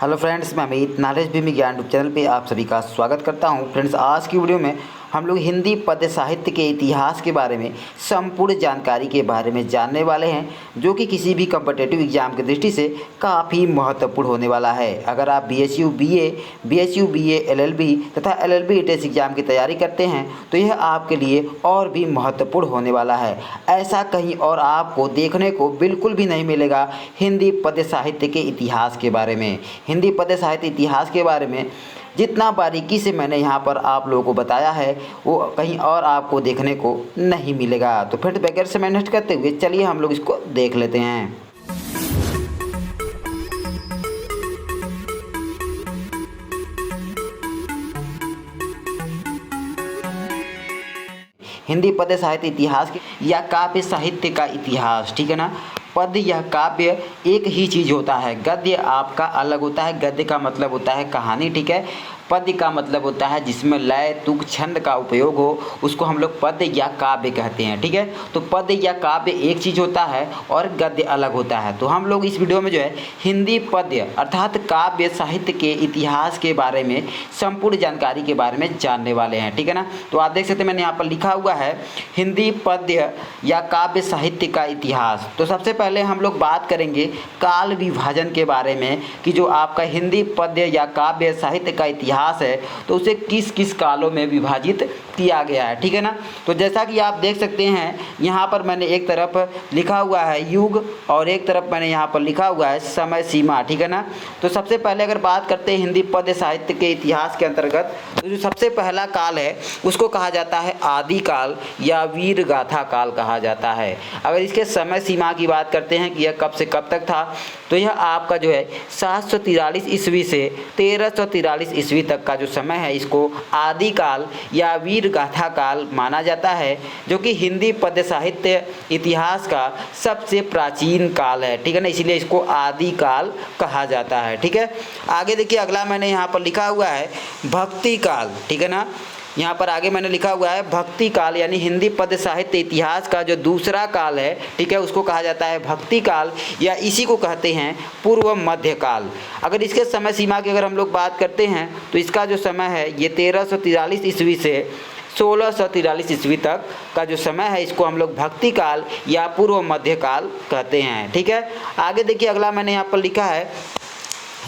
Hello friends, मैं Amit knowledge भूमि ज्ञान YouTube channel पे आप सभी का स्वागत करता हूं। फ्रेंड्स, आज की वीडियो में हम लोग हिंदी पद्य साहित्य के इतिहास के बारे में संपूर्ण जानकारी के बारे में जानने वाले हैं, जो कि किसी भी कॉम्पिटिटिव एग्जाम की दृष्टि से काफ़ी महत्वपूर्ण होने वाला है। अगर आप बीएसयू बीए एलएलबी तथा एलएलबी टेस्ट एग्जाम की तैयारी करते हैं तो यह आपके लिए और भी महत्वपूर्ण होने वाला है। ऐसा कहीं और आपको देखने को बिल्कुल भी नहीं मिलेगा हिंदी पद्य साहित्य के इतिहास के बारे में। हिंदी पद्य साहित्य इतिहास के बारे में जितना बारीकी से मैंने यहाँ पर आप लोगों को बताया है वो कहीं और आपको देखने को नहीं मिलेगा। तो फिर बगैर समय नष्ट करते हुए चलिए हम लोग इसको देख लेते हैं। हिंदी पद्य साहित्य इतिहास या काव्य साहित्य का इतिहास, ठीक है ना। पद्य या काव्य एक ही चीज़ होता है। गद्य आपका अलग होता है। गद्य का मतलब होता है कहानी, ठीक है। पद्य का मतलब होता है जिसमें लय तुक छंद का उपयोग हो, उसको हम लोग पद्य या काव्य कहते हैं, ठीक है। तो पद्य या काव्य एक चीज़ होता है और गद्य अलग होता है। तो हम लोग इस वीडियो में जो है हिंदी पद्य अर्थात काव्य साहित्य के इतिहास के बारे में संपूर्ण जानकारी के बारे में जानने वाले हैं, ठीक है ना। तो आप देख सकते हैं मैंने यहाँ पर लिखा हुआ है हिंदी पद्य या काव्य साहित्य का इतिहास। तो सबसे पहले हम लोग बात करेंगे काल विभाजन के बारे में कि जो आपका हिंदी पद्य या काव्य साहित्य का इतिहास है तो उसे किस किस कालों में विभाजित किया गया है, ठीक है ना। तो जैसा कि आप देख सकते हैं यहाँ पर मैंने एक तरफ लिखा हुआ है युग और एक तरफ मैंने यहाँ पर लिखा हुआ है समय सीमा, ठीक है ना। तो सबसे पहले अगर बात करते हैं हिंदी पद्य साहित्य के इतिहास के अंतर्गत, तो जो सबसे पहला काल है उसको कहा जाता है आदि काल या वीर गाथा काल कहा जाता है। अगर इसके समय सीमा की बात करते हैं कि यह कब से कब तक था, तो यह आपका जो है 743 ईस्वी से 1343 ईस्वी तक का जो समय है इसको आदि काल या वीर गाथा काल माना जाता है, जो कि हिंदी पद्य साहित्य इतिहास का सबसे प्राचीन काल है, ठीक है ना। इसीलिए इसको आदि काल कहा जाता है, ठीक है। आगे देखिए अगला मैंने यहाँ पर लिखा हुआ है भक्ति काल, ठीक है ना। यहाँ पर आगे मैंने लिखा हुआ है भक्ति काल, यानी हिंदी पद्य साहित्य इतिहास का जो दूसरा काल है, ठीक है, उसको कहा जाता है भक्ति काल या इसी को कहते हैं पूर्व मध्य काल। अगर इसके समय सीमा की अगर हम लोग बात करते हैं तो इसका जो समय है ये 1343 ईस्वी से 1643 ईस्वी तक का जो समय है इसको हम लोग भक्ति काल या पूर्व मध्य काल कहते हैं, ठीक है। आगे देखिए अगला मैंने यहाँ पर लिखा है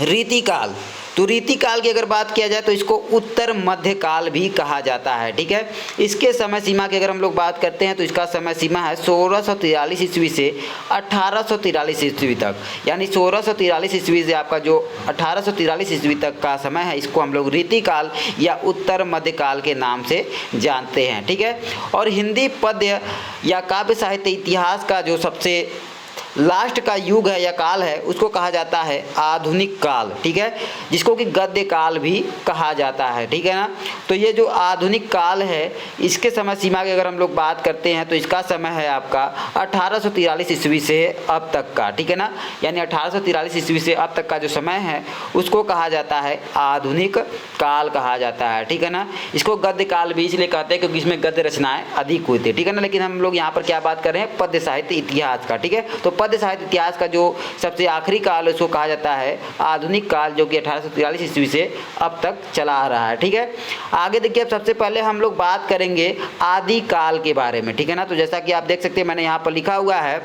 रीति काल। तो रीति काल की अगर बात किया जाए तो इसको उत्तर मध्य काल भी कहा जाता है, ठीक है। इसके समय सीमा की अगर हम लोग बात करते हैं तो इसका समय सीमा है 1643 ईस्वी से 1843 ईस्वी तक, यानी 1643 ईस्वी से आपका जो 1843 ईस्वी तक का समय है इसको हम लोग रीति काल या उत्तर मध्य काल के नाम से जानते हैं, ठीक है। और हिंदी पद्य या काव्य साहित्य इतिहास का जो सबसे लास्ट का युग है या काल है उसको कहा जाता है आधुनिक काल, ठीक है, जिसको कि गद्य काल भी कहा जाता है, ठीक है ना। तो ये जो आधुनिक काल है इसके समय सीमा की अगर हम लोग बात करते हैं तो इसका समय है आपका 1843 ईस्वी से अब तक का, ठीक है ना। यानी 1843 ईस्वी से अब तक का जो समय है उसको कहा जाता है आधुनिक काल कहा जाता है, ठीक है ना। इसको गद्य काल भी इसलिए कहते हैं क्योंकि इसमें गद्य रचनाएँ अधिक हुई थी, ठीक है ना। लेकिन हम लोग यहाँ पर क्या बात कर रहे हैं पद्य साहित्य इतिहास का, ठीक है। तो पद्य साहित्य इतिहास का जो सबसे आखिरी काल है उसको कहा जाता है आधुनिक काल, जो कि 1843 ईस्वी से अब तक चला आ रहा है, ठीक है। आगे देखिए अब सबसे पहले हम लोग बात करेंगे आदि काल के बारे में, ठीक है ना। तो जैसा कि आप देख सकते हैं मैंने यहाँ पर लिखा हुआ है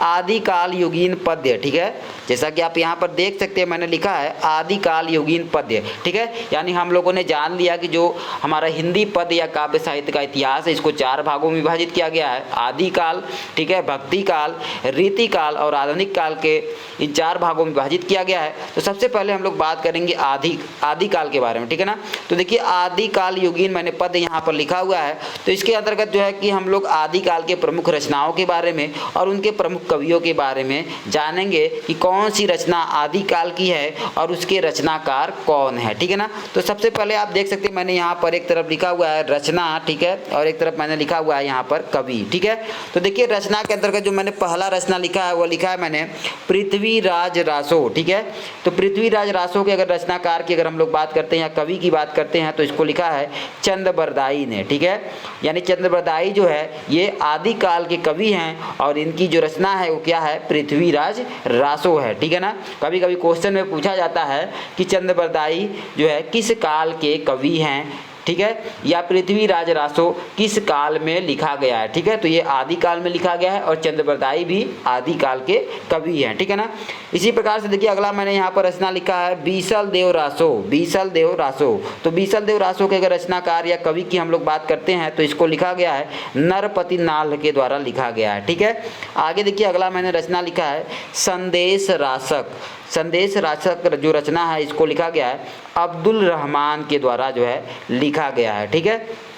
आदि काल युगीन पद्य, ठीक है। जैसा कि आप यहाँ पर देख सकते हैं मैंने लिखा है आदि काल युगीन पद्य, ठीक है। यानी हम लोगों ने जान लिया कि जो हमारा हिंदी पद्य या काव्य साहित्य का इतिहास है इसको 4 भागों में विभाजित किया गया है, आदि काल, ठीक है, भक्ति काल, रीति काल और आधुनिक काल के इन 4 भागों में विभाजित किया गया है। तो सबसे पहले हम लोग बात करेंगे आदि काल के बारे में, ठीक है ना। तो देखिए आदि काल युगीन मैंने पद यहाँ पर लिखा हुआ है, तो इसके अंतर्गत जो है कि हम लोग आदि काल के प्रमुख रचनाओं के बारे में और उनके प्रमुख कवियों के बारे में जानेंगे कि कौन सी रचना आदि काल की है और उसके रचनाकार कौन है, ठीक है ना। तो सबसे पहले आप देख सकते हैं मैंने यहाँ पर एक तरफ लिखा हुआ है रचना, ठीक है, और एक तरफ मैंने लिखा हुआ है यहाँ पर कवि, ठीक है। तो देखिए रचना के अंतर्गत जो मैंने पहला रचना लिखा है वो लिखा है मैंने पृथ्वीराज रासो, ठीक है। तो पृथ्वीराज रासो के अगर रचनाकार की अगर हम लोग बात करते हैं या कवि की बात करते हैं तो इसको लिखा है चंद्रबरदाई ने, ठीक है। यानी चंद्रबरदाई जो है ये आदि काल के कवि हैं और इनकी जो रचना है वो क्या है, पृथ्वीराज रासो है, ठीक है ना। कभी कभी क्वेश्चन में पूछा जाता है कि चंद्रबरदाई जो है किस काल के कवि हैं, ठीक है, या पृथ्वीराज रासो किस काल में लिखा गया है, ठीक है। तो ये आदि काल में लिखा गया है और चंद्रबरदाई भी आदि काल के कवि हैं, ठीक है ना। इसी प्रकार से देखिए अगला मैंने यहाँ पर रचना लिखा है बीसल देव रासो, बीसल देव रासो। तो बीसल देव रासो के अगर रचनाकार या कवि की हम लोग बात करते हैं तो इसको लिखा गया है नरपति नाल के द्वारा लिखा गया है, ठीक है। आगे देखिए अगला मैंने रचना लिखा है संदेश रासक, संदेश रासक जो रचना है इसको लिखा गया है अब्दुल रहमान के द्वारा जो है लिखा गया है, ठीक है।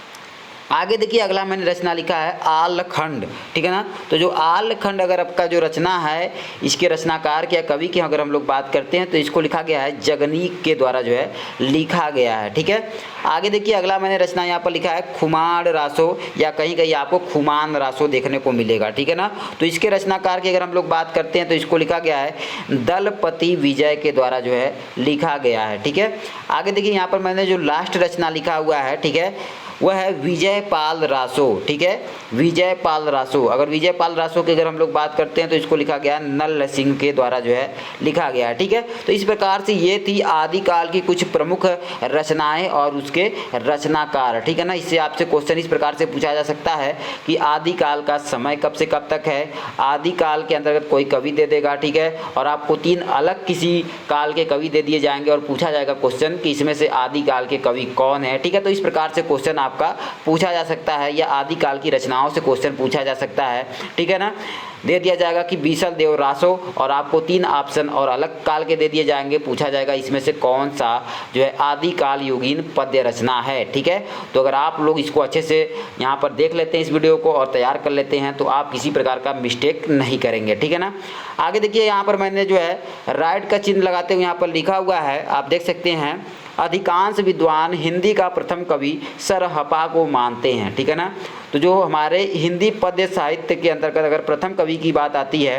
आगे देखिए अगला मैंने रचना लिखा है आलखंड, ठीक है ना। तो जो आलखंड अगर आपका जो रचना है इसके रचनाकार के या कवि की अगर हम लोग बात करते हैं तो इसको लिखा गया है जगनीक के द्वारा जो है लिखा गया है, ठीक है। आगे देखिए अगला मैंने रचना यहाँ पर लिखा है खुमार रासो या कहीं कहीं आपको खुमान रासो देखने को मिलेगा, ठीक है ना। तो इसके रचनाकार की अगर हम लोग बात करते हैं तो इसको लिखा गया है दलपति विजय के द्वारा जो है लिखा गया है, ठीक है। आगे देखिए यहाँ पर मैंने जो लास्ट रचना लिखा हुआ है, ठीक है, वह है विजयपाल रासो, ठीक है, विजयपाल रासो। अगर विजयपाल रासो की अगर हम लोग बात करते हैं तो इसको लिखा गया नल सिंह के द्वारा जो है लिखा गया है, ठीक है। तो इस प्रकार से ये थी आदिकाल की कुछ प्रमुख रचनाएं और उसके रचनाकार, ठीक है ना। इससे आपसे क्वेश्चन इस प्रकार से पूछा जा सकता है कि आदिकाल का समय कब से कब तक है, आदिकाल के अंतर्गत कोई कवि दे देगा, ठीक है, और आपको 3 अलग किसी काल के कवि दे दिए जाएंगे और पूछा जाएगा क्वेश्चन कि इसमें से आदिकाल के कवि कौन है, ठीक है। तो इस प्रकार से क्वेश्चन आपका पूछा जा सकता है या आदिकाल की रचनाओं से क्वेश्चन पूछा जा सकता है, ठीक है ना। दे दिया जाएगा कि बीसल देव रासो और आपको 3 ऑप्शन और अलग काल के दे दिए जाएंगे, पूछा जाएगा इसमें से कौन सा जो है आदिकाल युगीन पद्य रचना है, ठीक है। तो अगर आप लोग इसको अच्छे से यहाँ पर देख लेते हैं इस वीडियो को और तैयार कर लेते हैं तो आप किसी प्रकार का मिस्टेक नहीं करेंगे, ठीक है ना। आगे देखिए यहाँ पर मैंने जो है राइट का चिन्ह लगाते हुए यहाँ पर लिखा हुआ है, आप देख सकते हैं अधिकांश विद्वान हिंदी का प्रथम कवि सरहपा को मानते हैं, ठीक है ना। तो जो हमारे हिंदी पद्य साहित्य के अंतर्गत अगर प्रथम कवि की बात आती है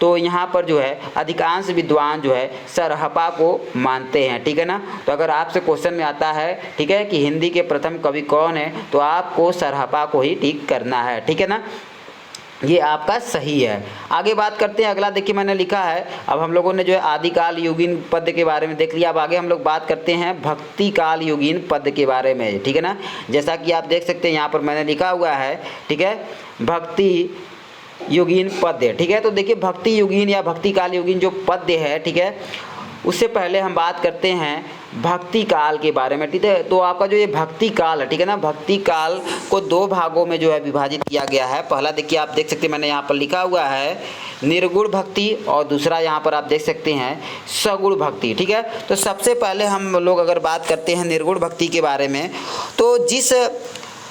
तो यहाँ पर जो है अधिकांश विद्वान जो है सरहपा को मानते हैं, ठीक है ना। तो अगर आपसे क्वेश्चन में आता है, ठीक है, कि हिंदी के प्रथम कवि कौन है तो आपको सरहपा को ही टिक करना है, ठीक है ना। ये आपका सही है। आगे बात करते हैं अगला, देखिए मैंने लिखा है, अब हम लोगों ने जो है आदिकाल युगीन पद्य के बारे में देख लिया, अब आगे हम लोग बात करते हैं भक्ति काल युगीन पद्य के बारे में, ठीक है ना। जैसा कि आप देख सकते हैं यहाँ पर मैंने लिखा हुआ है, ठीक है, भक्ति युगीन पद्य, ठीक है। तो देखिए भक्ति युगीन या भक्ति काल युगीन जो पद्य है, ठीक है, उससे पहले हम बात करते हैं भक्ति काल के बारे में, ठीक है। तो आपका जो ये भक्ति काल है, ठीक है ना, भक्ति काल को 2 भागों में जो है विभाजित किया गया है। पहला देखिए आप देख सकते हैं मैंने यहाँ पर लिखा हुआ है निर्गुण भक्ति और दूसरा यहाँ पर आप देख सकते हैं सगुण भक्ति, ठीक है। तो सबसे पहले हम लोग अगर बात करते हैं निर्गुण भक्ति के बारे में, तो जिस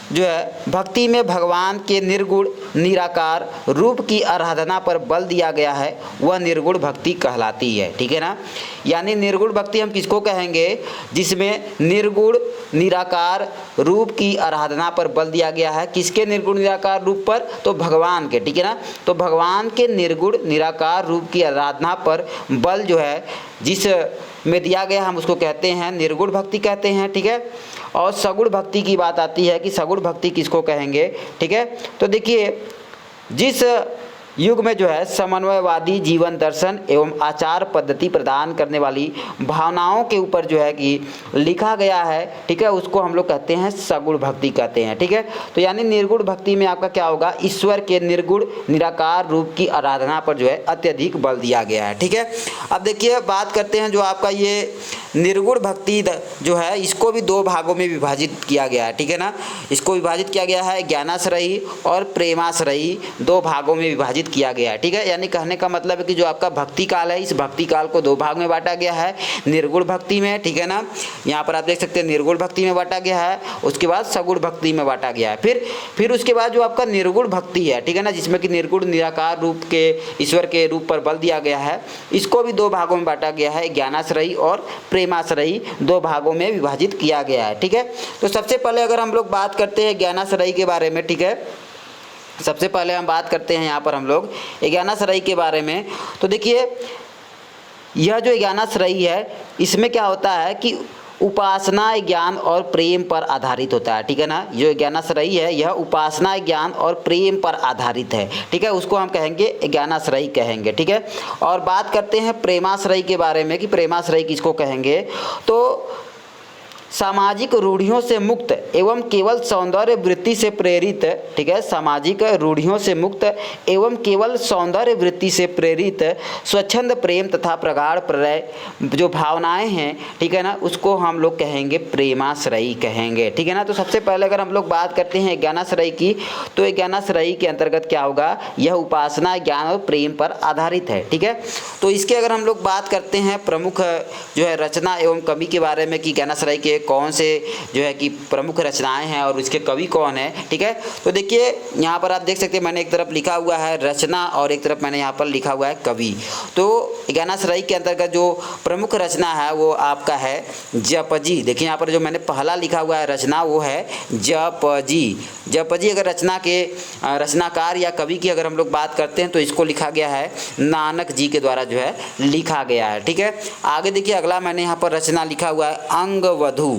जो है भक्ति में भगवान के निर्गुण निराकार रूप की आराधना पर बल दिया गया है वह निर्गुण भक्ति कहलाती है, ठीक है ना। यानी निर्गुण भक्ति हम किसको कहेंगे, जिसमें निर्गुण निराकार रूप की आराधना पर बल दिया गया है। किसके निर्गुण निराकार रूप पर, तो भगवान के, ठीक है ना। तो भगवान के निर्गुण निराकार रूप की आराधना पर बल जो है जिस में दिया गया हम उसको कहते हैं निर्गुण भक्ति कहते हैं, ठीक है। और सगुण भक्ति की बात आती है कि सगुण भक्ति किसको कहेंगे, ठीक है। तो देखिए जिस युग में जो है समन्वयवादी जीवन दर्शन एवं आचार पद्धति प्रदान करने वाली भावनाओं के ऊपर जो है कि लिखा गया है, ठीक है, उसको हम लोग कहते हैं सगुण भक्ति कहते हैं, ठीक है। तो यानी निर्गुण भक्ति में आपका क्या होगा, ईश्वर के निर्गुण निराकार रूप की आराधना पर जो है अत्यधिक बल दिया गया है, ठीक है। अब देखिए बात करते हैं जो आपका ये निर्गुण भक्ति जो है इसको भी 2 भागों में विभाजित किया गया है, ठीक है ना। इसको विभाजित किया गया है ज्ञानाश्रयी और प्रेमाश्रयी 2 भागों में विभाजित किया गया है, ठीक है। यानी कहने का मतलब है कि जो आपका भक्ति काल है इस भक्ति काल को 2 भाग में बांटा गया है, निर्गुण भक्ति में, ठीक है ना। यहाँ पर आप देख सकते हैं निर्गुण भक्ति में बांटा गया है, उसके बाद सगुण भक्ति में बांटा गया है। फिर उसके बाद जो आपका निर्गुण भक्ति है, ठीक है ना, जिसमें कि निर्गुण निराकार रूप के ईश्वर के रूप पर बल दिया गया है, इसको भी 2 भागों में बांटा गया है, ज्ञानाश्रयी और प्रेमाश्रयी 2 भागों में विभाजित किया गया है, ठीक है। तो सबसे पहले अगर हम लोग बात करते हैं ज्ञानाश्रयी के बारे में, ठीक है, सबसे पहले हम बात करते हैं यहाँ पर हम लोग ज्ञानाश्रयी के बारे में। तो देखिए यह जो ज्ञानाश्रयी है इसमें क्या होता है कि उपासना ज्ञान और प्रेम पर आधारित होता है, ठीक है ना। जो ज्ञानाश्रयी है यह उपासना ज्ञान और प्रेम पर आधारित है, ठीक है, उसको हम कहेंगे ज्ञानाश्रयी कहेंगे, ठीक है। और बात करते हैं प्रेमाश्रयी के बारे में कि प्रेमाश्रयी किसको कहेंगे। तो सामाजिक रूढ़ियों से मुक्त एवं केवल सौंदर्य वृत्ति से प्रेरित, ठीक है, सामाजिक रूढ़ियों से मुक्त एवं केवल सौंदर्य वृत्ति से प्रेरित स्वच्छंद प्रेम तथा प्रगाढ़ प्रलय जो भावनाएं हैं, ठीक है ना, उसको हम लोग कहेंगे प्रेमाश्रयी कहेंगे, ठीक है ना। तो सबसे पहले अगर हम लोग बात करते हैं ज्ञानाश्रयी की, तो ज्ञानाश्रयी के अंतर्गत क्या होगा, यह उपासना ज्ञान और प्रेम पर आधारित है, ठीक है। तो इसके अगर हम लोग बात करते हैं प्रमुख जो है रचना एवं कवि के बारे में कि ज्ञानाश्रयी के कौन से जो है कि प्रमुख रचनाएं हैं और उसके कवि कौन है, ठीक है। तो देखिए यहाँ पर आप देख सकते हैं मैंने एक तरफ लिखा हुआ है रचना और एक तरफ मैंने यहाँ पर लिखा हुआ है कवि। तो ज्ञानाश्रयी के अंतर्गत जो प्रमुख रचना है वो आपका है जपजी। देखिए यहाँ पर जो मैंने पहला लिखा हुआ है रचना वो है जपजी। जपजी अगर रचना के रचनाकार या कवि की अगर हम लोग बात करते हैं तो इसको लिखा गया है नानक जी के द्वारा जो है लिखा गया है, ठीक है। आगे देखिए अगला मैंने यहाँ पर रचना लिखा हुआ है अंगवधू।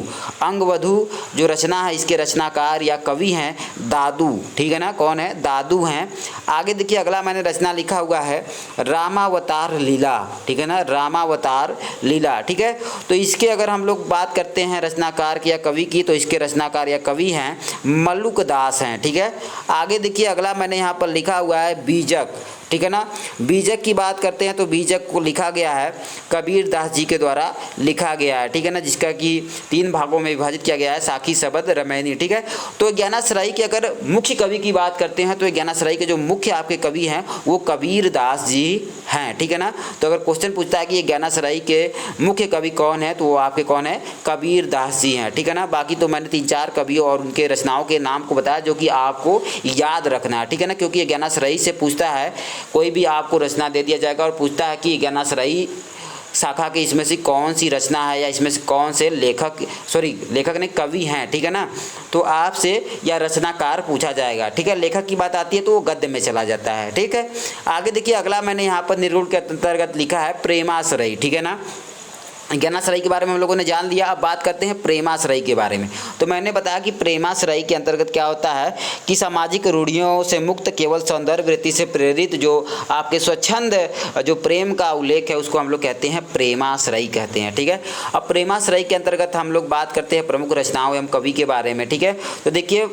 अंगवधू जो रचना है इसके रचनाकार या कवि हैं दादू, ठीक है ना, कौन है, दादू हैं। आगे देखिए अगला मैंने रचना लिखा हुआ है रामावतार लीला, ठीक है ना, रामावतार लीला, ठीक है। तो इसके अगर हम लोग बात करते हैं रचनाकार की या कवि की, तो इसके रचनाकार या कवि हैं मल्लुक दास हैं, ठीक है। आगे देखिए अगला मैंने यहाँ पर लिखा हुआ है बीजक, ठीक है ना। बीजक की बात करते हैं तो बीजक को लिखा गया है कबीर दास जी के द्वारा लिखा गया है, ठीक है ना, जिसका कि 3 भागों में विभाजित किया गया है साखी शबद रमैनी, ठीक है। तो ज्ञानाश्रयी के अगर मुख्य कवि की बात करते हैं तो ज्ञानाश्रयी के जो मुख्य आपके कवि हैं वो कबीर दास जी हैं, ठीक है ना। तो अगर क्वेश्चन पूछता है कि ये ज्ञानाश्रयी के मुख्य कवि कौन है तो वो आपके कौन है, कबीर दास जी हैं, ठीक है ना। बाकी तो मैंने 3-4 कवियों और उनके रचनाओं के नाम को बताया जो कि आपको याद रखना है, ठीक है ना, क्योंकि ये ज्ञानाश्रयी से पूछता है, कोई भी आपको रचना दे दिया जाएगा और पूछता है कि ज्ञानाश्रयी शाखा की इसमें से कौन सी रचना है या इसमें से कौन से लेखक ने कवि हैं, ठीक है ना। तो आपसे या रचनाकार पूछा जाएगा, ठीक है। लेखक की बात आती है तो वो गद्य में चला जाता है, ठीक है। आगे देखिए अगला मैंने यहाँ पर निर्गुण के अंतर्गत लिखा है प्रेमाश्रयी, ठीक है ना। ज्ञानाश्रयी के बारे में हम लोगों ने जान लिया। अब बात करते हैं प्रेमाश्रयी के बारे में। तो मैंने बताया कि प्रेमाश्रयी के अंतर्गत क्या होता है कि सामाजिक रूढ़ियों से मुक्त केवल सौंदर्य वृत्ति से प्रेरित जो आपके स्वच्छंद जो प्रेम का उल्लेख है उसको हम लोग कहते हैं प्रेमाश्रयी कहते हैं, ठीक है। अब प्रेमाश्रयी के अंतर्गत हम लोग बात करते हैं प्रमुख रचनाओं एवं कवि के बारे में, ठीक है। तो देखिए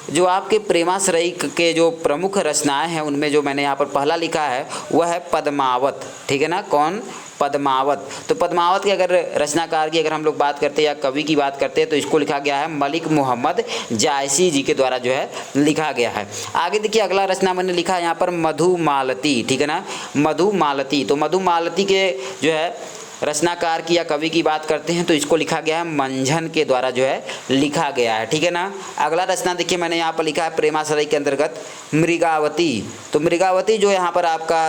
जो आपके प्रेमाश्रयी के जो प्रमुख रचनाएं हैं उनमें जो मैंने यहाँ पर पहला लिखा है वह है पद्मावत, ठीक है ना, कौन, पद्मावत। तो पद्मावत के अगर रचनाकार की अगर हम लोग बात करते हैं या कवि की बात करते हैं तो इसको लिखा गया है मलिक मोहम्मद जायसी जी के द्वारा जो है लिखा गया है। आगे देखिए अगला रचना मैंने लिखा है यहाँ पर मधुमालती, ठीक है ना, मधुमालती। तो मधुमालती के जो है रचनाकार की या कवि की बात करते हैं तो इसको लिखा गया है मंझन के द्वारा जो है लिखा गया है, ठीक है ना। अगला रचना देखिए मैंने यहाँ पर लिखा है प्रेमाश्रयी के अंतर्गत मृगावती। तो मृगावती जो यहाँ पर आपका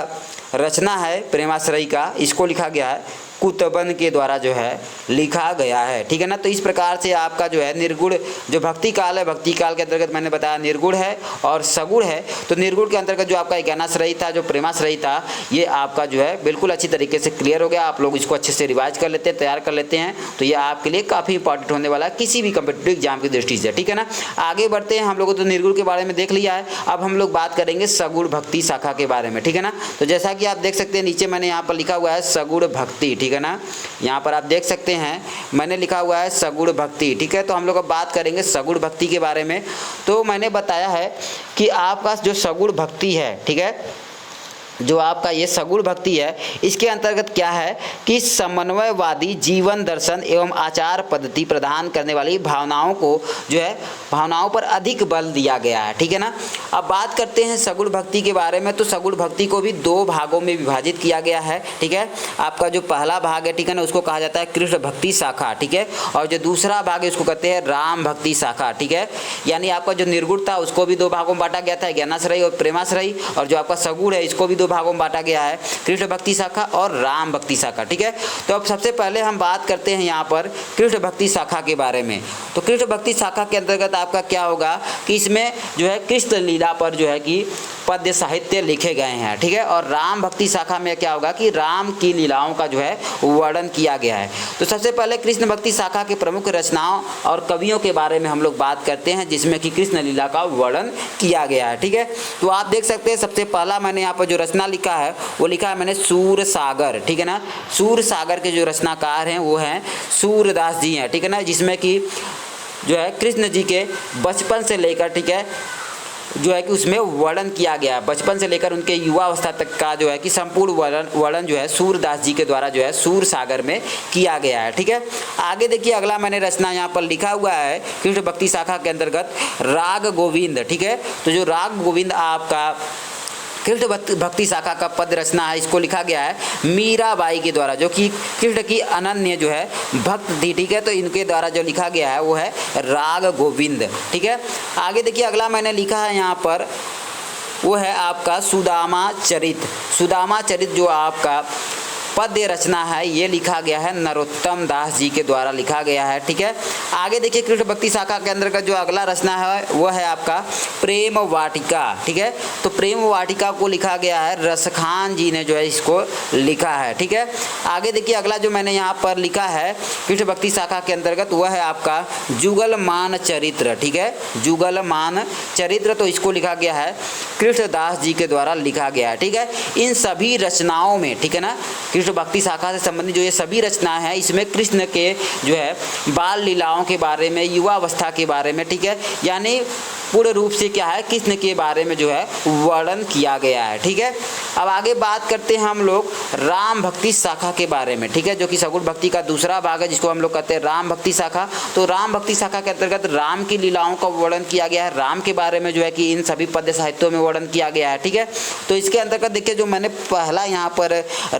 रचना है प्रेमाश्रयी का, इसको लिखा गया है कुतबन के द्वारा जो है लिखा गया है, ठीक है ना। तो इस प्रकार से आपका जो है निर्गुण जो भक्ति काल है, भक्ति काल के अंतर्गत मैंने बताया निर्गुण है और सगुण है। तो निर्गुण के अंतर्गत जो आपका ज्ञानाश्रयी था, जो प्रेमाश्रयी था, ये आपका जो है बिल्कुल अच्छी तरीके से क्लियर हो गया। आप लोग इसको अच्छे से रिवाइज कर लेते हैं, तैयार कर लेते हैं, तो ये आपके लिए काफ़ी इंपॉर्टेंट होने वाला है किसी भी कम्पिटिटिव एग्जाम की दृष्टि से, ठीक है ना। आगे बढ़ते हैं, हम लोगों तो निर्गुण के बारे में देख लिया है, अब हम लोग बात करेंगे सगुण भक्ति शाखा के बारे में, ठीक है ना। तो जैसा कि आप देख सकते हैं नीचे मैंने यहाँ पर लिखा हुआ है सगुण भक्ति, ठीक है ना, यहाँ पर आप देख सकते हैं मैंने लिखा हुआ है सगुण भक्ति, ठीक है। तो हम लोग अब बात करेंगे सगुण भक्ति के बारे में। तो मैंने बताया है कि आपका जो सगुण भक्ति है, ठीक है, जो आपका ये सगुण भक्ति है, इसके अंतर्गत क्या है कि समन्वयवादी जीवन दर्शन एवं आचार पद्धति प्रदान करने वाली भावनाओं को जो है भावनाओं पर अधिक बल दिया गया है, ठीक है ना। अब बात करते हैं सगुण भक्ति के बारे में। तो सगुण भक्ति को भी 2 भागों में विभाजित किया गया है, ठीक है। आपका जो पहला भाग है, ठीक है ना, उसको कहा जाता है कृष्ण भक्ति शाखा, ठीक है, और जो दूसरा भाग है उसको कहते हैं राम भक्ति शाखा, ठीक है। यानी आपका जो निर्गुण था उसको भी 2 भागों में बांटा गया था, ज्ञानाश्रयी और प्रेमाश्रयी, और जो आपका सगुण है इसको भी 2 भागों में बांटा गया है, कृष्ण भक्ति शाखा और राम भक्ति शाखा, ठीक है। तो अब सबसे पहले हम बात करते हैं यहाँ पर कृष्ण भक्ति शाखा के बारे में। तो कृष्ण भक्ति शाखा के अंतर्गत आपका क्या होगा कि इसमें जो है कृष्ण लीला पर जो है कि पद्य साहित्य लिखे गए हैं, ठीक है। और राम भक्ति शाखा में क्या होगा कि राम की लीलाओं का जो है वर्णन किया गया है। तो सबसे पहले कृष्ण भक्ति शाखा के प्रमुख रचनाओं और कवियों के बारे में हम लोग बात करते हैं, जिसमें कि कृष्ण लीला का वर्णन किया गया है, ठीक है। तो आप देख सकते हैं सबसे पहला मैंने यहाँ पर जो रचना लिखा है वो लिखा है मैंने सूरसागर, ठीक है ना। सूरसागर के जो रचनाकार हैं वो हैं सूरदास जी हैं, ठीक है ना, जिसमें कि जो है कृष्ण जी के बचपन से लेकर, ठीक है, जो है कि उसमें वर्णन किया गया है। बचपन से लेकर उनके युवा अवस्था तक का जो है कि संपूर्ण वर्णन जो है सूरदास जी के द्वारा जो है सूरसागर में किया गया है, ठीक है। आगे देखिए अगला मैंने रचना यहाँ पर लिखा हुआ है कृष्ण भक्ति शाखा के अंतर्गत राग गोविंद, ठीक है। तो जो राग गोविंद आपका कृष्ण भक्ति शाखा का पद रचना है, इसको लिखा गया है मीराबाई के द्वारा, जो कि कृष्ण की अनन्य जो है भक्त थी, ठीक है। तो इनके द्वारा जो लिखा गया है वो है राग गोविंद, ठीक है। आगे देखिए अगला मैंने लिखा है यहाँ पर वो है आपका सुदामा चरित। सुदामा चरित जो आपका पद्य रचना है ये लिखा गया है नरोत्तम दास जी के द्वारा लिखा गया है, ठीक है। आगे देखिए कृष्ण भक्ति शाखा के अंतर्गत जो अगला रचना है वो है आपका प्रेम वाटिका, ठीक है। तो प्रेम वाटिका को लिखा गया है रसखान जी ने जो है इसको लिखा है, ठीक है। आगे देखिए अगला जो मैंने यहाँ पर लिखा है कृष्ण भक्ति शाखा के अंतर्गत वह है आपका जुगलमान चरित्र, ठीक है, जुगलमान चरित्र। तो इसको लिखा गया है कृष्णदास जी के द्वारा लिखा गया है, ठीक है। इन सभी रचनाओं में, ठीक है ना, कृष्ण भक्ति शाखा से संबंधित जो ये सभी रचनाएं हैं इसमें कृष्ण के जो है बाल लीलाओं के बारे में, युवा अवस्था के बारे में, ठीक है, यानी पूर्ण रूप से क्या है कृष्ण के बारे में जो है वर्णन किया गया है, ठीक है। अब आगे बात करते हैं हम लोग राम भक्ति शाखा के बारे में, ठीक है, जो कि सगुण भक्ति का दूसरा भाग है जिसको हम लोग कहते हैं राम भक्ति शाखा। तो राम भक्ति शाखा के अंतर्गत राम की लीलाओं का वर्णन किया गया है, राम के बारे में जो है कि इन सभी पद्य साहित्यों में वर्णन किया गया है, ठीक है। तो इसके अंतर्गत देखिए जो मैंने पहला यहाँ पर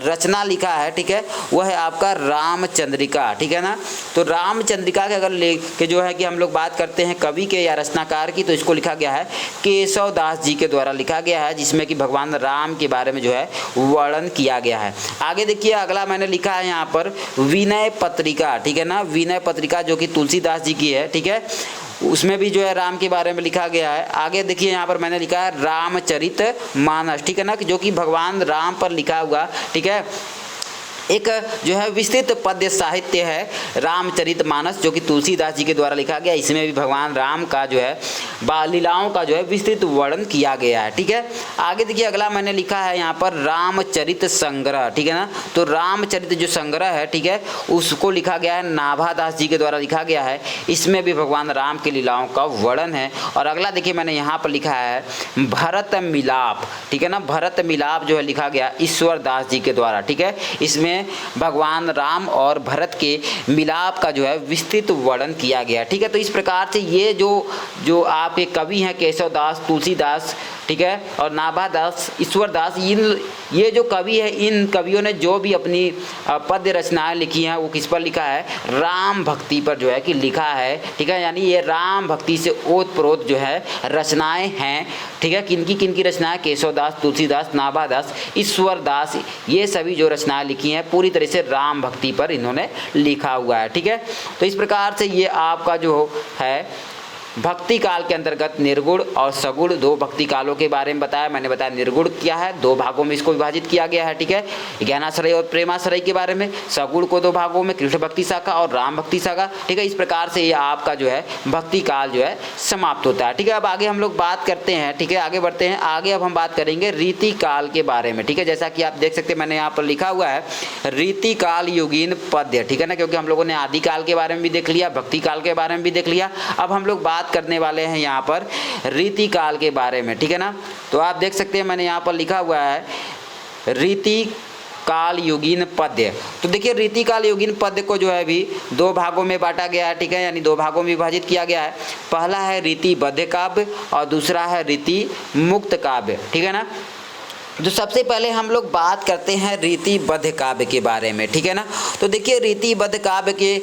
रचना लिखा है, ठीक है, वह है आपका रामचंद्रिका, ठीक है ना। तो रामचंद्रिका के अगर लेके जो है कि हम लोग बात करते हैं कवि के या रचनाकार की, तो इसको लिखा गया है केशव दास जी के द्वारा लिखा गया है, जिसमें कि भगवान राम के बारे में जो है वर्णन किया गया है। आगे देखिए अगला मैंने लिखा है यहाँ पर विनय पत्रिका, ठीक है ना, विनय पत्रिका जो कि तुलसीदास जी की है, ठीक है, उसमें भी जो है राम के बारे में लिखा गया है। आगे देखिए यहाँ पर मैंने लिखा है रामचरित मानस, ठीक है ना, जो कि भगवान राम पर लिखा हुआ, ठीक है, एक जो है विस्तृत पद्य साहित्य है रामचरितमानस, जो कि तुलसीदास जी के द्वारा लिखा गया। इसमें भी भगवान राम का जो है बाल लीलाओं का जो है विस्तृत वर्णन किया गया है, ठीक है। आगे देखिए अगला मैंने लिखा है यहाँ पर रामचरित संग्रह, ठीक है ना। तो रामचरित जो संग्रह है, ठीक है, उसको लिखा गया है नाभादास जी के द्वारा लिखा गया है। इसमें भी भगवान राम की लीलाओं का वर्णन है। और अगला देखिए मैंने यहाँ पर लिखा है भरत मिलाप, ठीक है ना, भरत मिलाप जो है लिखा गया ईश्वर दास जी के द्वारा, ठीक है। इसमें भगवान राम और भरत के मिलाप का जो है विस्तृत वर्णन किया गया, ठीक है। तो इस प्रकार से ये जो आपके कवि हैं केशव दास, तुलसीदास, ठीक है, और नाभादास, ईश्वर दास, ये जो कवि है इन कवियों ने जो भी अपनी पद्य रचनाएं लिखी हैं वो किस पर लिखा है, राम भक्ति पर जो है कि लिखा है, ठीक है। यानी ये राम भक्ति से ओतप्रोत जो है रचनाएं हैं, ठीक है। किनकी रचनाएं, केशव दास, तुलसीदास, नाभादास, ईश्वर दास, ये सभी जो रचनाएं लिखी हैं पूरी तरह से राम भक्ति पर इन्होंने लिखा हुआ है, ठीक है। तो इस प्रकार से ये आपका जो है भक्ति काल के अंतर्गत निर्गुण और सगुण दो भक्ति कालों के बारे में बताया। मैंने बताया निर्गुण क्या है, दो भागों में इसको विभाजित किया गया है, ठीक है, ज्ञानाश्रय और प्रेमाश्रय के बारे में। सगुण को दो भागों में, कृष्ण भक्ति शाखा और राम भक्ति शाखा, ठीक है। इस प्रकार से ये आपका जो है भक्ति काल जो है समाप्त होता है, ठीक है। अब आगे हम लोग बात करते हैं, ठीक है, आगे बढ़ते हैं। आगे अब हम बात करेंगे रीति काल के बारे में, ठीक है। जैसा कि आप देख सकते हैं मैंने यहाँ पर लिखा हुआ है रीति काल युगीन पद्य, ठीक है ना, क्योंकि हम लोगों ने आदि काल के बारे में भी देख लिया, भक्ति काल के बारे में भी देख लिया। अब हम लोग बात करने वाले हैं यहाँ पर रीति काल के बारे में, ठीक है ना। तो आप देख सकते हैं मैंने यहाँ पर लिखा हुआ है रीति काल युगीन पद्य। तो देखिए रीति काल युगीन पद्य को जो है अभी दो भागों में बांटा गया है, ठीक है, यानी दो भागों में विभाजित किया गया है। पहला है रीतिबद्ध काव्य और दूसरा है रीति मुक्त काव्य, ठीक है ना। तो सबसे पहले हम लोग बात करते हैं रीतिबद्ध काव्य के बारे में, ठीक है ना। तो देखिए रीतिबद्ध काव्य के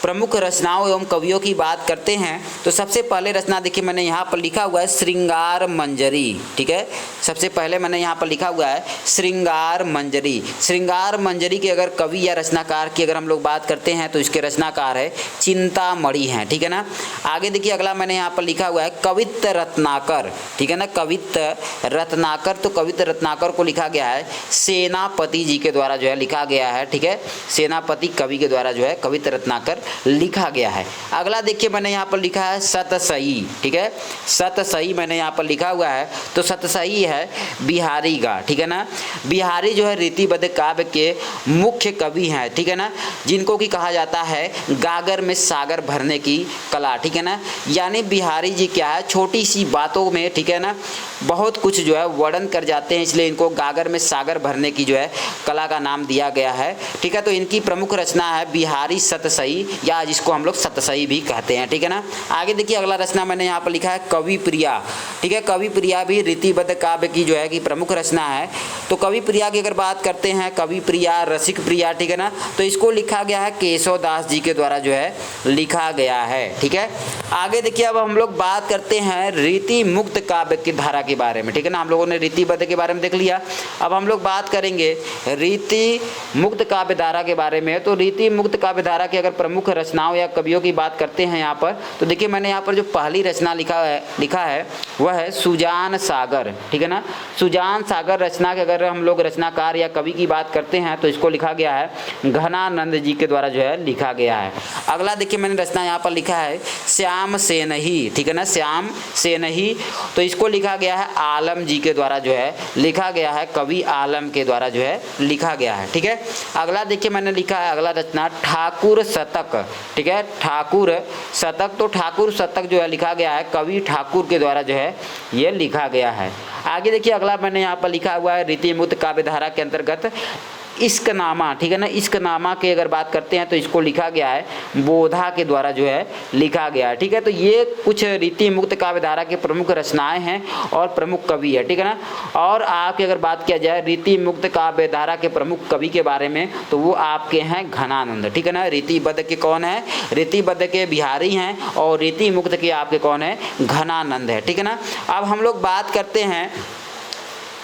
प्रमुख रचनाओं एवं कवियों की बात करते हैं तो सबसे पहले रचना देखिए मैंने यहाँ पर लिखा हुआ है श्रृंगार मंजरी, ठीक है। सबसे पहले मैंने यहाँ पर लिखा हुआ है श्रृंगार मंजरी। श्रृंगार मंजरी के अगर कवि या रचनाकार की अगर हम लोग बात करते हैं तो इसके रचनाकार है चिंतामणि हैं, ठीक है ना। आगे देखिए अगला मैंने यहाँ पर लिखा हुआ है कवित्त रत्नाकर, ठीक है ना। कवित्त रत्नाकर, तो कवित्त रत्नाकर को लिखा गया है सेनापति जी के द्वारा जो है लिखा गया है, ठीक है। सेनापति कवि के द्वारा जो है कवित्त रत्नाकर लिखा गया है। अगला देखिए मैंने यहाँ पर लिखा है सतसई, ठीक है। सतसई मैंने यहाँ पर लिखा हुआ है तो सतसई है बिहारी का, ठीक है ना। बिहारी जो है रीतिबद्ध काव्य के मुख्य कवि हैं, ठीक है ना, जिनको कि कहा जाता है गागर में सागर भरने की कला, ठीक है ना। यानी बिहारी जी क्या है, छोटी सी बातों में, ठीक है ना, बहुत कुछ जो है वर्णन कर जाते हैं, इसलिए इनको गागर में सागर भरने की जो है कला का नाम दिया गया है, ठीक है। तो इनकी प्रमुख रचना है बिहारी सतसई, या जिसको हम लोग सतसई भी कहते हैं, ठीक है ना। आगे देखिए अगला रचना मैंने यहाँ पर लिखा है कवि प्रिया, ठीक है। कवि प्रिया भी रीतिबद्ध काव्य की जो है कि प्रमुख रचना है। तो कवि प्रिया की अगर बात करते हैं, कवि प्रिया, रसिक प्रिया, ठीक है ना, तो इसको लिखा गया है केशव दास जी के द्वारा जो है लिखा गया है, ठीक है। आगे देखिए अब हम लोग बात करते हैं रीति मुक्त काव्य की धारा के बारे में, ठीक है ना। हम लोगों ने रीतिबद्ध के बारे में देख लिया, अब हम लोग बात करेंगे रीति मुक्त काव्य धारा के बारे में। तो रीति मुक्त काव्य धारा की अगर प्रमुख रचनाओं या कवियों की बात करते हैं यहाँ पर, तो देखिए मैंने यहाँ पर जो पहली रचना लिखा है वह है सुजान सागर, ठीक है ना। सुजान सागर रचना के अगर हम लोग रचनाकार या कवि की बात करते हैं तो इसको लिखा गया है घनानंद जी के द्वारा जो है लिखा गया है। अगला देखिए मैंने रचना यहाँ पर लिखा है श्याम सेनही, ठीक है ना, श्याम सेनही, तो इसको लिखा गया है आलम जी के द्वारा जो है लिखा गया है, कवि आलम के द्वारा जो है लिखा गया है, ठीक है। अगला देखिए मैंने लिखा है अगला रचना ठाकुर शतक, ठीक है, ठाकुर शतक, तो ठाकुर शतक जो है लिखा गया है कवि ठाकुर के द्वारा जो है ये लिखा गया है। आगे देखिए अगला मैंने यहाँ पर लिखा हुआ है रीति मुक्त काव्य धारा के अंतर्गत इश्कनामा, ठीक है ना। इश्कनामा की अगर बात करते हैं तो इसको लिखा गया है बोधा के द्वारा जो है लिखा गया है, ठीक है। तो ये कुछ रीति मुक्त काव्य धारा के प्रमुख रचनाएं हैं और प्रमुख कवि है, ठीक है ना। और आपकी अगर बात किया जाए रीति मुक्त काव्य धारा के प्रमुख कवि के बारे में तो वो आपके हैं घनानंद, ठीक है ना। रीतिबद्ध के कौन है, रीतिबद्ध के बिहारी हैं और रीति मुक्त के आपके कौन है, घनानंद है, ठीक है ना। अब हम लोग बात करते हैं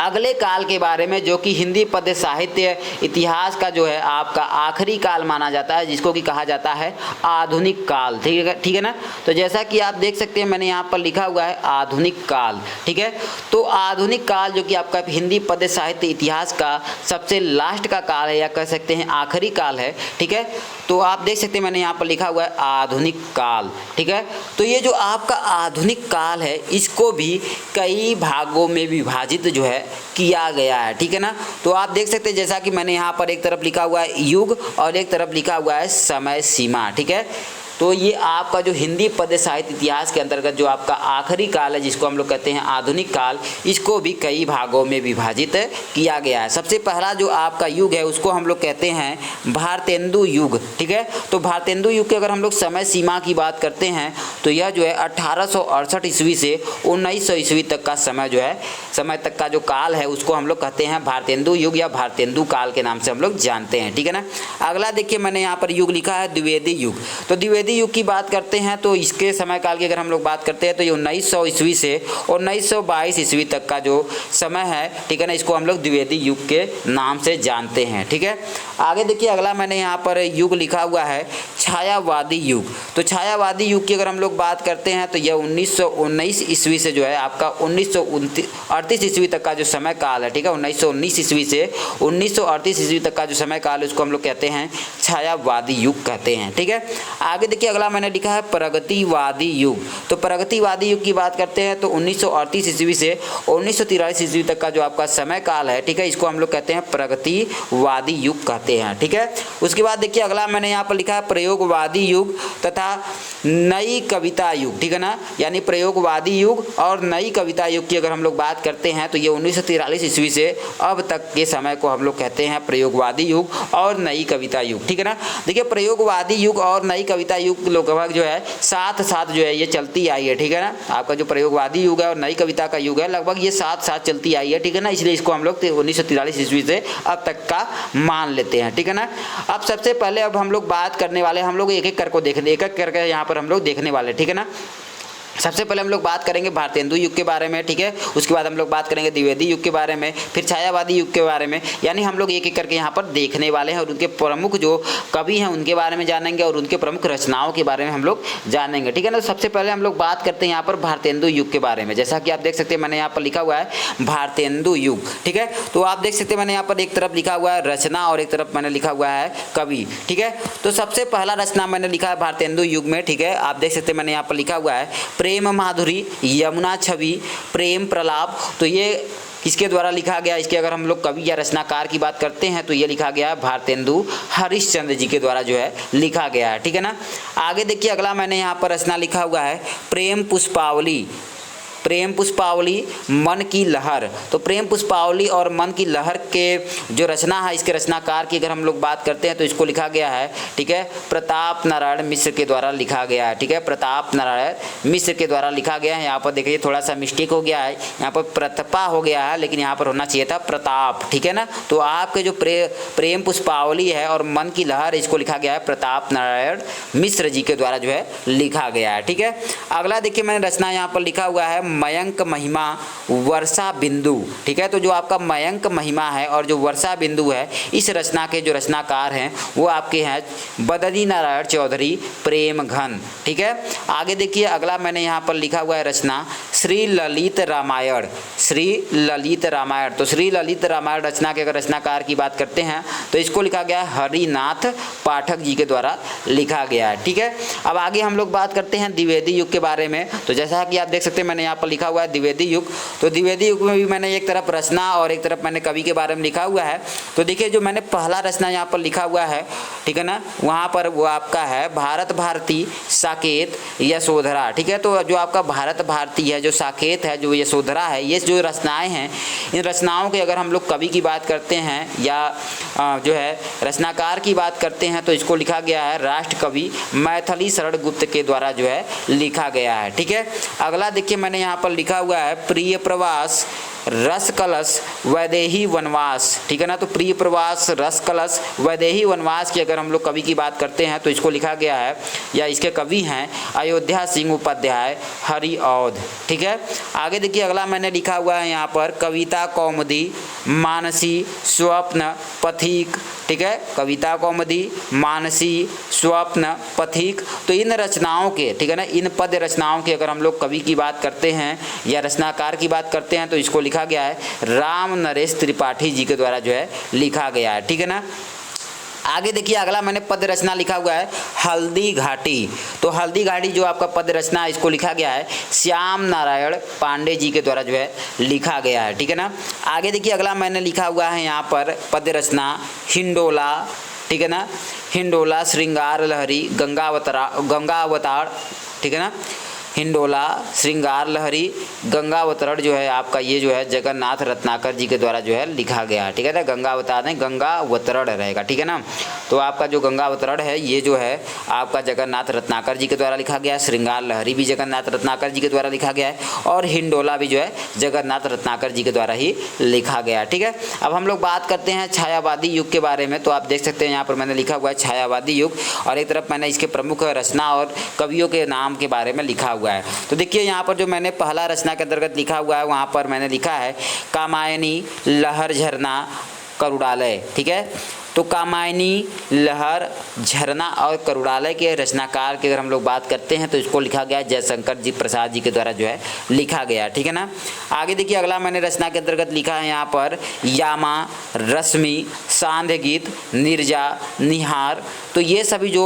अगले काल के बारे में, जो कि हिंदी पद्य साहित्य इतिहास का जो है आपका आखिरी काल माना जाता है, जिसको कि कहा जाता है आधुनिक काल, ठीक है ना। तो जैसा कि आप देख सकते हैं मैंने यहाँ पर लिखा हुआ है आधुनिक काल, ठीक है। तो आधुनिक काल जो कि आपका हिंदी पद्य साहित्य इतिहास का सबसे लास्ट का काल है या कह सकते हैं आखिरी काल है, ठीक है। तो आप देख सकते हैं मैंने यहाँ पर लिखा हुआ है आधुनिक काल, ठीक है। तो ये जो आपका आधुनिक काल है इसको भी कई भागों में विभाजित जो है किया गया है, ठीक है ना। तो आप देख सकते हैं जैसा कि मैंने यहाँ पर एक तरफ लिखा हुआ है युग और एक तरफ लिखा हुआ है समय सीमा, ठीक है। तो ये आपका जो हिंदी पद्य साहित्य इतिहास के अंतर्गत जो आपका आखिरी काल है जिसको हम लोग कहते हैं आधुनिक काल, इसको भी कई भागों में विभाजित किया गया है। सबसे पहला जो आपका युग है उसको हम लोग कहते हैं भारतेंदु युग, ठीक है। तो भारतेंदु युग के अगर हम लोग समय सीमा की बात करते हैं तो यह जो है 1868 ईस्वी से 1900 ईस्वी तक का समय जो है, समय तक का जो काल है उसको हम लोग कहते हैं भारतेंदु युग या भारतेंदु काल के नाम से हम लोग जानते हैं, ठीक है ना। अगला देखिए मैंने यहाँ पर युग लिखा है द्विवेदी युग। तो द्विवेदी युग की बात करते हैं तो इसके समय काल की अगर हम लोग बात करते हैं तो ये 1900 ईस्वी से 1922 ईस्वी तक का जो समय है, ठीक है ना, इसको हम लोग द्विवेदी युग के नाम से जानते हैं, ठीक है। आगे देखिए अगला मैंने यहाँ पर युग लिखा हुआ है छायावादी युग। तो छायावादी युग की अगर हम लोग बात करते हैं तो यह 1919 ईस्वी से जो है आपका 1938 ईस्वी तक का जो समय काल है, ठीक है। 1919 ईस्वी से 1938 ईस्वी तक का जो समय काल है उसको हम लोग कहते हैं छायावादी युग कहते हैं, ठीक है। आगे देखिए अगला मैंने लिखा है प्रगतिवादी युग। तो प्रगतिवादी युग की बात करते हैं तो 1938 ईस्वी से 1943 ईस्वी तक का जो आपका समय काल है, ठीक है, इसको हम लोग कहते हैं प्रगतिवादी युग कहते हैं, ठीक है। उसके बाद देखिए अगला मैंने यहाँ पर लिखा है प्रयोगवादी युग तथा नई कविता युग, ठीक है ना, यानी प्रयोगवादी युग और नई कविता युग की अगर हम लोग बात करते हैं तो ये 1943 ईस्वी से अब तक के समय को हम लोग कहते हैं प्रयोगवादी युग और नई कविता युग, ठीक है ना। देखिए प्रयोगवादी युग और नई कविता युग लगभग जो है साथ साथ जो है ये चलती आई है, ठीक है ना। आपका जो प्रयोगवादी युग है और नई कविता का युग है लगभग ये साथ साथ चलती आई है, ठीक है ना, इसलिए इसको हम लोग 1943 ईस्वी से अब तक का मान लेते हैं, ठीक है ना। अब सबसे पहले अब हम लोग बात करने वाले, हम लोग एक एक करके यहाँ पर हम लोग देखने वाले, ठीक है ना। सबसे पहले हम लोग बात करेंगे भारतेंदु युग के बारे में, ठीक है। उसके बाद हम लोग बात करेंगे द्विवेदी युग के बारे में, फिर छायावादी युग के बारे में, यानी हम लोग एक एक करके यहाँ पर देखने वाले हैं और उनके प्रमुख जो कवि हैं उनके बारे में जानेंगे और उनके प्रमुख रचनाओं के बारे में हम लोग जानेंगे, ठीक है ना। सबसे पहले हम लोग बात करते हैं यहाँ पर भारतेंदु युग के बारे में। जैसा कि आप देख सकते हैं मैंने यहाँ पर लिखा हुआ है भारतेंदु युग, ठीक है। तो आप देख सकते हैं मैंने यहाँ पर एक तरफ लिखा हुआ है रचना और एक तरफ मैंने लिखा हुआ है कवि, ठीक है। तो सबसे पहला रचना मैंने लिखा है भारतेंदु युग में, ठीक है। आप देख सकते हैं मैंने यहाँ पर लिखा हुआ है प्रेम माधुरी, यमुना छवि, प्रेम प्रलाप। तो ये किसके द्वारा लिखा गया, इसके अगर हम लोग कवि या रचनाकार की बात करते हैं तो ये लिखा गया है भारतेंदु हरिश्चंद्र जी के द्वारा जो है लिखा गया है, ठीक है ना। आगे देखिए अगला मैंने यहाँ पर रचना लिखा हुआ है प्रेम पुष्पावली, प्रेम पुष्पावली, मन की लहर। तो प्रेम पुष्पावली और मन की लहर के जो रचना है इसके रचनाकार की अगर हम लोग बात करते हैं तो इसको लिखा गया है, ठीक है, प्रताप नारायण मिश्र के द्वारा लिखा गया है, ठीक है, प्रताप नारायण मिश्र के द्वारा लिखा गया है। यहाँ पर देखिए थोड़ा सा मिस्टेक हो गया है, यहाँ पर प्रतपा हो गया है लेकिन यहाँ पर होना चाहिए था प्रताप, ठीक है ना। तो आपके जो प्रेम पुष्पावली है और मन की लहर इसको लिखा गया है प्रताप नारायण मिश्र जी के द्वारा जो है लिखा गया है, ठीक है। अगला देखिए मैंने रचना यहाँ पर लिखा हुआ है मयंक महिमा वर्षा बिंदु, ठीक है। तो जो आपका मयंक महिमा है और जो वर्षा बिंदु है इस रचना के जो रचनाकार हैं वो आपके हैं बदरी नारायण चौधरी प्रेम घन, ठीक है। आगे देखिए अगला मैंने यहाँ पर लिखा हुआ है रचना श्री ललित रामायण, श्री ललित रामायण। तो श्री ललित रामायण रचना के अगर रचनाकार की बात करते हैं तो इसको लिखा गया है हरिनाथ पाठक जी के द्वारा लिखा गया है, ठीक है। अब आगे हम लोग बात करते हैं द्विवेदी युग के बारे में। तो जैसा कि आप देख सकते हैं मैंने यहाँ पर लिखा हुआ है द्विवेदी युग। तो द्विवेदी युग में भी मैंने एक तरफ रचना और एक तरफ मैंने कवि के बारे में लिखा हुआ है। तो देखिए जो मैंने पहला रचना यहाँ पर लिखा हुआ है, ठीक है ना, वहाँ पर वो आपका है भारत भारती साकेत यशोधरा, ठीक है। तो जो आपका भारत भारती है, जो साकेत है, जो यशोधरा है, ये जो रचनाएं हैं इन रचनाओं के अगर हम लोग कवि की बात करते हैं या जो है रचनाकार की बात करते हैं तो इसको लिखा गया है राष्ट्र कवि मैथिली शरण गुप्त के द्वारा जो है लिखा गया है, ठीक है। अगला देखिए मैंने यहाँ पर लिखा हुआ है प्रिय प्रवास रस कलश वैदेही वनवास, ठीक है ना। तो प्रिय प्रवास रस कलश वैदेही वनवास की अगर हम लोग कवि की बात करते हैं तो इसको लिखा गया है या इसके कवि हैं अयोध्या सिंह उपाध्याय हरिऔध, ठीक है। आगे देखिए अगला मैंने लिखा हुआ है यहाँ पर कविता कौमुदी मानसी स्वप्न पथिक, ठीक है, कविता कौमुदी मानसी स्वप्न पथिक। तो इन रचनाओं के, ठीक है ना, इन पद्य रचनाओं के अगर हम लोग कवि की बात करते हैं या रचनाकार की बात करते हैं तो इसको लिखा गया है राम नरेश त्रिपाठी जी के द्वारा जो है लिखा गया है, ठीक है ना। आगे देखिए अगला मैंने पद्य रचना लिखा हुआ है हल्दी घाटी। तो हल्दी घाटी जो आपका पद्य रचना है इसको लिखा गया है श्याम नारायण पांडे जी के द्वारा जो है लिखा गया है, ठीक है ना। आगे देखिए अगला मैंने लिखा हुआ है यहाँ पर पद्य रचना हिंडोला, ठीक है ना, हिंडोला श्रृंगार लहरी गंगावतार, ठीक है ना, हिंडोला श्रृंगार लहरी गंगावतरण जो है आपका ये जो है जगन्नाथ रत्नाकर जी के द्वारा जो है लिखा गया है, ठीक है ना। गंगावतार नहीं गंगावतरण रहेगा, ठीक है ना। तो आपका जो गंगावतरण है ये जो है आपका जगन्नाथ रत्नाकर जी के द्वारा लिखा गया है, श्रृंगार लहरी भी जगन्नाथ रत्नाकर जी के द्वारा लिखा गया है और हिंडोला भी जो है जगन्नाथ रत्नाकर जी के द्वारा ही लिखा गया है, ठीक है। अब हम लोग बात करते हैं छायावादी युग के बारे में। तो आप देख सकते हैं यहाँ पर मैंने लिखा हुआ है छायावादी युग और एक तरफ मैंने इसके प्रमुख रचना और कवियों के नाम के बारे में लिखा हुआ है। तो देखिए यहाँ पर जो मैंने पहला रचना के अंतर्गत लिखा हुआ है वहाँ पर मैंने लिखा है कामायनी लहर झरना करुड़ालय, ठीक है। तो कामायनी लहर झरना और करुड़ालय के रचनाकार की अगर हम लोग बात करते हैं तो इसको लिखा गया है जयशंकर जी प्रसाद जी के द्वारा जो है लिखा गया, ठीक है ना। आगे देखिए अगला मैंने रचना के अंतर्गत लिखा है यहाँ पर यामा रश्मि सांध्य गीत निर्जा निहार। तो ये सभी जो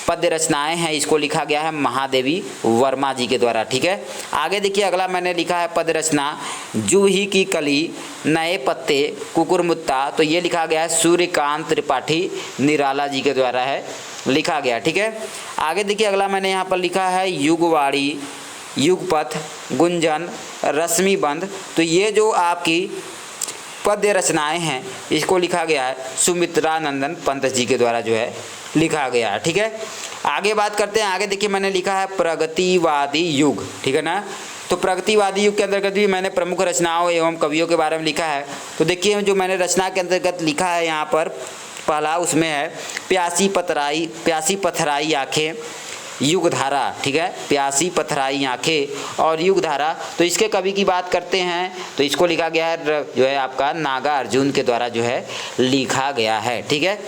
पद्य रचनाएं हैं इसको लिखा गया है महादेवी वर्मा जी के द्वारा, ठीक है। आगे देखिए अगला मैंने लिखा है पद्य रचना जूही की कली नए पत्ते कुकुरमुत्ता। तो ये लिखा गया है सूर्यकांत त्रिपाठी निराला जी के द्वारा है लिखा गया। ठीक है, आगे देखिए अगला मैंने यहाँ पर लिखा है युगवाणी, युगपथ, गुंजन, रश्मिबंध। तो ये जो आपकी पद्य रचनाएं हैं इसको लिखा गया है सुमित्रानंदन पंत जी के द्वारा जो है लिखा गया है। ठीक है, आगे बात करते हैं। आगे देखिए मैंने लिखा है प्रगतिवादी युग। ठीक है ना, तो प्रगतिवादी युग के अंतर्गत भी मैंने प्रमुख रचनाओं एवं कवियों के बारे में लिखा है। तो देखिए जो मैंने रचना के अंतर्गत लिखा है यहाँ पर पहला उसमें है प्यासी पथराई आँखें, युगधारा। ठीक है, प्यासी पथराई आँखें और युगधारा। तो इसके कवि की बात करते हैं तो इसको लिखा गया है जो है आपका नागार्जुन के द्वारा जो है लिखा गया है। ठीक है,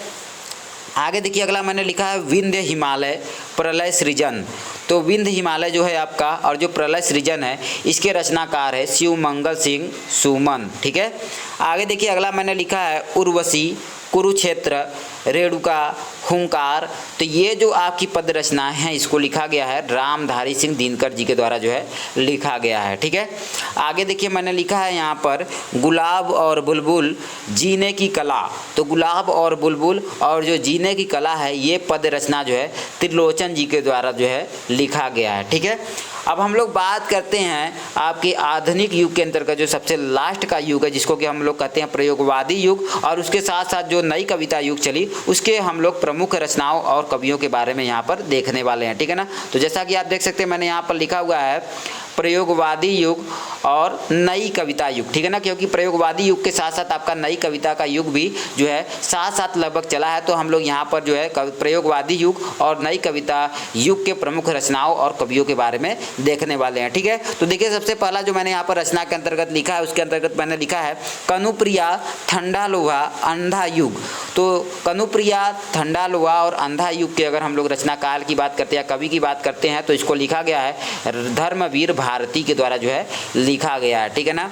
आगे देखिए अगला मैंने लिखा है विंध्य हिमालय प्रलय सृजन। तो विंध्य हिमालय जो है आपका और जो प्रलय सृजन है इसके रचनाकार है शिवमंगल सिंह सुमन। ठीक है, आगे देखिए अगला मैंने लिखा है उर्वशी, कुरुक्षेत्र, रेणुका, हुंकार। तो ये जो आपकी पद रचनाएं हैं इसको लिखा गया है रामधारी सिंह दिनकर जी के द्वारा जो है लिखा गया है। ठीक है, आगे देखिए मैंने लिखा है यहाँ पर गुलाब और बुलबुल जीने की कला। तो गुलाब और बुलबुल और जो जीने की कला है ये पद रचना जो है त्रिलोचन जी के द्वारा जो है लिखा गया है। ठीक है, अब हम लोग बात करते हैं आपके आधुनिक युग के अंतर्गत जो सबसे लास्ट का युग है जिसको कि हम लोग कहते हैं प्रयोगवादी युग, और उसके साथ साथ जो नई कविता युग चली उसके हम लोग प्रमुख रचनाओं और कवियों के बारे में यहाँ पर देखने वाले हैं। ठीक है ना, तो जैसा कि आप देख सकते हैं मैंने यहाँ पर लिखा हुआ है प्रयोगवादी युग और नई कविता युग। ठीक है ना, क्योंकि प्रयोगवादी युग के साथ साथ आपका नई कविता का युग भी जो है साथ साथ लगभग चला है। तो हम लोग यहाँ पर जो है प्रयोगवादी युग और नई कविता युग के प्रमुख रचनाओं और कवियों के बारे में देखने वाले हैं। ठीक है, तो देखिए सबसे पहला जो मैंने यहाँ पर रचना के अंतर्गत लिखा है उसके अंतर्गत मैंने लिखा है कनुप्रिया ठंडा लोहा अंधा युग। तो कनुप्रिया ठंडा लोहा और अंधा युग के अगर हम लोग रचनाकाल की बात करते हैं या कवि की बात करते हैं तो इसको लिखा गया है धर्मवीर भारती के द्वारा जो है लिखा गया है। ठीक है ना,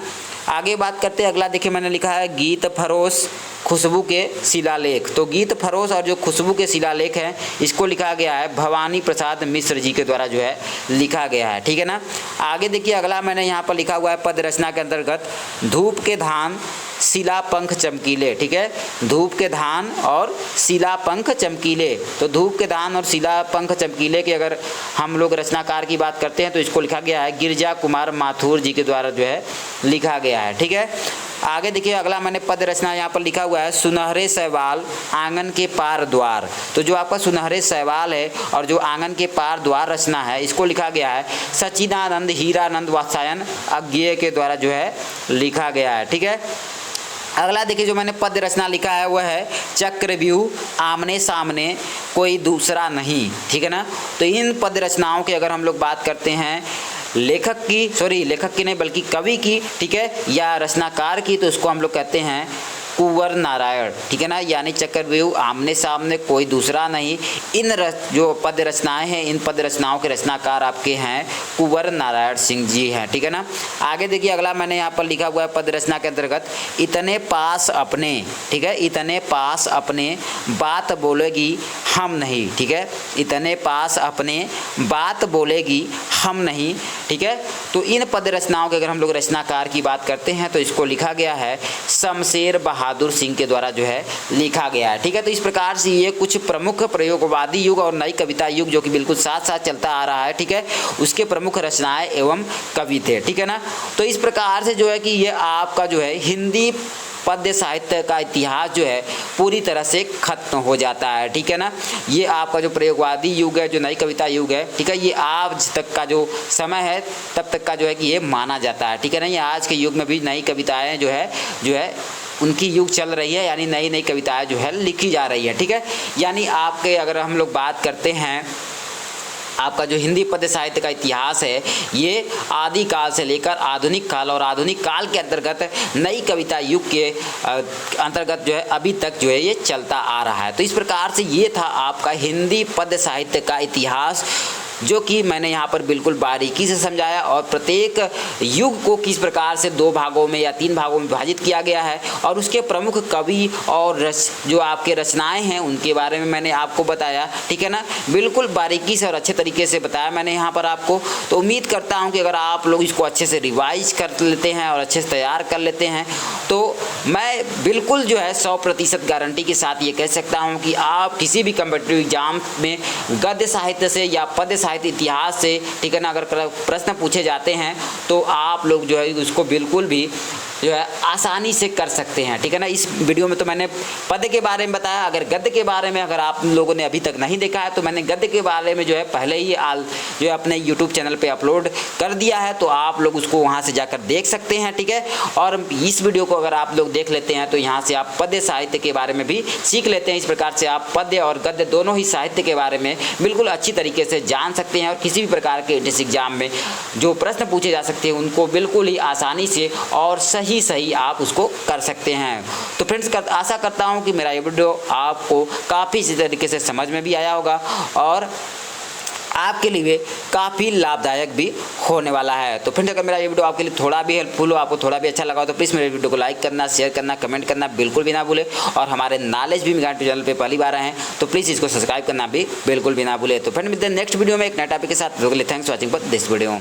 आगे बात करते हैं अगला देखिए मैंने लिखा है गीत फरोश खुशबू के शिलालेख। तो गीत फरोश और जो खुशबू के शिलालेख हैं इसको लिखा गया है भवानी प्रसाद मिश्र जी के द्वारा जो है लिखा गया है। ठीक है ना, आगे देखिए अगला मैंने यहाँ पर लिखा हुआ है पद रचना के अंतर्गत धूप के धान शिला पंख चमकीले। ठीक है, धूप के धान और शिला पंख चमकीले। तो धूप के धान और शिला पंख चमकीले के अगर हम लोग रचनाकार की बात करते हैं तो इसको लिखा गया है गिरजा कुमार माथुर जी के द्वारा जो है लिखा गया है। ठीक है, आगे देखिए अगला मैंने पद रचना यहाँ पर लिखा हुआ है सुनहरे शैवाल आंगन के पार द्वार। तो जो आपका सुनहरे शैवाल है और जो आंगन के पार द्वार रचना है इसको लिखा गया है सच्चिदानंद हीरानंद वात्सायन अज्ञेय के द्वारा जो है लिखा गया है। ठीक है, अगला देखिए जो मैंने पद रचना लिखा है वह है चक्रव्यूह आमने सामने कोई दूसरा नहीं। ठीक है ना, तो इन पद रचनाओं की अगर हम लोग बात करते हैं लेखक की नहीं बल्कि कवि की, ठीक है, या रचनाकार की, तो उसको हम लोग कहते हैं कुंवर नारायण। ठीक है ना, यानी चक्रव्यूह आमने सामने कोई दूसरा नहीं। इन जो पद रचनाएं हैं इन पद रचनाओं के रचनाकार आपके हैं कुंवर नारायण सिंह जी हैं। ठीक है ना, आगे देखिए अगला मैंने यहाँ पर लिखा हुआ है पद रचना के अंतर्गत इतने पास अपने। ठीक है, इतने पास अपने बात बोलेगी हम नहीं। ठीक है, इतने पास अपने बात बोलेगी हम नहीं। ठीक है, तो इन पद रचनाओं के अगर हम लोग रचनाकार की बात करते हैं तो इसको लिखा गया है शमशेर बहादुर सिंह के द्वारा जो है लिखा गया है। ठीक है, तो इस प्रकार से ये कुछ प्रमुख प्रयोगवादी युग और नई कविता युग जो कि बिल्कुल साथ साथ चलता आ रहा है, ठीक है, उसके प्रमुख रचनाएं एवं कवि थे। ठीक है ना, तो इस प्रकार से जो है कि ये आपका जो है हिंदी पद्य साहित्य का इतिहास जो है पूरी तरह से खत्म हो जाता है। ठीक है ना, ये आपका जो प्रयोगवादी युग है जो नई कविता युग है, ठीक है, ये आज तक का जो समय है तब तक का जो है कि ये माना जाता है। ठीक है ना, ये आज के युग में भी नई कविताएं जो है उनकी युग चल रही है, यानी नई नई कविताएं जो है लिखी जा रही है। ठीक है, यानी आपके अगर हम लोग बात करते हैं आपका जो हिंदी पद्य साहित्य का इतिहास है ये आदि काल से लेकर आधुनिक काल और आधुनिक काल के अंतर्गत नई कविता युग के अंतर्गत जो है अभी तक जो है ये चलता आ रहा है। तो इस प्रकार से ये था आपका हिंदी पद्य साहित्य का इतिहास जो कि मैंने यहाँ पर बिल्कुल बारीकी से समझाया और प्रत्येक युग को किस प्रकार से 2 भागों में या 3 भागों में विभाजित किया गया है और उसके प्रमुख कवि और जो आपके रचनाएं हैं उनके बारे में मैंने आपको बताया। ठीक है ना, बिल्कुल बारीकी से और अच्छे तरीके से बताया मैंने यहाँ पर आपको। तो उम्मीद करता हूँ कि अगर आप लोग इसको अच्छे से रिवाइज कर लेते हैं और अच्छे से तैयार कर लेते हैं तो मैं बिल्कुल जो है 100% गारंटी के साथ ये कह सकता हूँ कि आप किसी भी कम्पिटिटिव एग्जाम में गद्य साहित्य से या पद्य साहित्य इतिहास से, ठीक है ना, अगर प्रश्न पूछे जाते हैं तो आप लोग जो है उसको बिल्कुल भी जो है आसानी से कर सकते हैं, ठीक है ना। इस वीडियो में तो मैंने पद्य के बारे में बताया। अगर गद्य के बारे में अगर आप लोगों ने अभी तक नहीं देखा है तो मैंने गद्य के बारे में जो है पहले ही जो है अपने यूट्यूब चैनल पे अपलोड कर दिया है, तो आप लोग उसको वहाँ से जाकर देख सकते हैं, ठीक है। और इस वीडियो को अगर आप लोग देख लेते हैं तो यहाँ से आप पद्य साहित्य के बारे में भी सीख लेते हैं। इस प्रकार से आप पद्य और गद्य दोनों ही साहित्य के बारे में बिल्कुल अच्छी तरीके से जान सकते हैं और किसी भी प्रकार के इस एग्जाम में जो प्रश्न पूछे जा सकते हैं उनको बिल्कुल ही आसानी से और सही आप उसको कर सकते हैं। तो फ्रेंड्स, आशा करता हूँ कि मेरा ये वीडियो आपको काफ़ी इसी तरीके से समझ में भी आया होगा और आपके लिए काफ़ी लाभदायक भी होने वाला है। तो फ्रेंड्स, अगर मेरा ये वीडियो आपके लिए थोड़ा भी हेल्पफुल हो, आपको थोड़ा भी अच्छा लगा हो तो प्लीज़ मेरे वीडियो को लाइक करना, शेयर करना, कमेंट करना बिल्कुल भी ना भूले। और हमारे नॉलेज भी गाइड चैनल पे पहली बार आए हैं तो प्लीज़ इसको सब्सक्राइब करना भी बिल्कुल भी ना भूले। तो फ्रेंड, मिलते हैं नेक्स्ट वीडियो में एक नए टॉपिक के साथ। Thanks for watching this video.